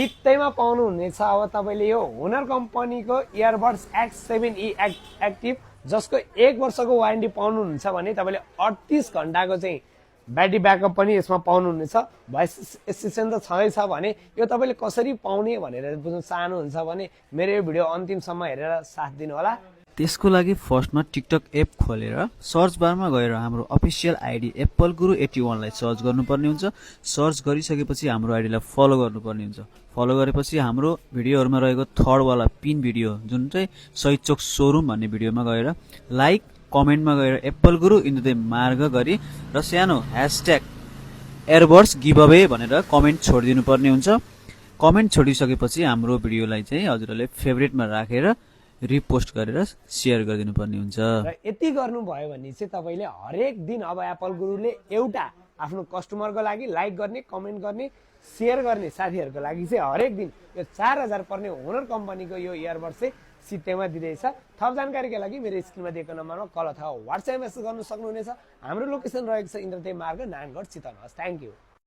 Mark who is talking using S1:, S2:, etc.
S1: चित्तैमा पाउनुहुनेछ। अब तपाईँले यो हुनर कम्पनीको इयरबड्स X7E एक्टिभ जसको 1 वर्षको वारेन्टी पाउनुहुन्छ भने तपाईँले 38 घण्टाको चाहिँ ब्याट्री ब्याकअप पनि यसमा पाउनुहुनेछ। भोइस एसिस्टेन्ट त छँदैछ भने यो तपाईँले कसरी पाउने भनेर बुझ्न चाहनुहुन्छ भने मेरो यो भिडियो अन्तिमसम्म हेरेर साथ दिनु होला।
S2: त्यसको लागि फर्स्टमा टिकटक एप खोलेर सर्च बारमा गएर हाम्रो अफिसियल आइडी एप्पल गुरु 81 लाई सर्च गर्नुपर्ने हुन्छ। सर्च गरिसकेपछि हाम्रो आइडीलाई फलो गर्नुपर्ने हुन्छ। फलो गरेपछि हाम्रो भिडियोहरुमा रहेको थर्ड वाला पिन भिडियो जुन चाहिँ शहीद चोक सोरुम भन्ने भिडियोमा गएर लाइक कमेन्टमा गएर एप्पल गुरु इन्दुदे मार्ग गरी र सानो ह्याशट्याग एयरबड्स गिभअवे भनेर कमेन्ट छोडिदिनु पर्ने हुन्छ। कमेन्ट छोडिसकेपछि हाम्रो भिडियोलाई चाहिँ हजुरहरूले फेभरेटमा राखेर रिपोस्ट गरेर शेयर गरिदिनु पर्ने हुन्छ।
S1: र यति गर्नुभयो भने चाहिँ तपाईले हरेक दिन अब एप्पल गुरुले एउटा आफ्नो कस्टमरको लागि लाइक गर्ने, कमेन्ट गर्ने, शेयर गर्ने साथीहरुको लागि चाहिँ हरेक दिन यो 4000 पर्ने हुनर कम्पनीको यो इयरबड्स चाहिँ सित्तैमा दिँदैछ। थप जानकारीका लागि मेरो स्क्रिनमा दिएको नम्बरमा कल अथवा व्हाट्सएप मेसेज गर्न सक्नुहुनेछ। हाम्रो लोकेसन रहेको छ इन्द्रदेव मार्ग नानगढ चितवन। Thank you.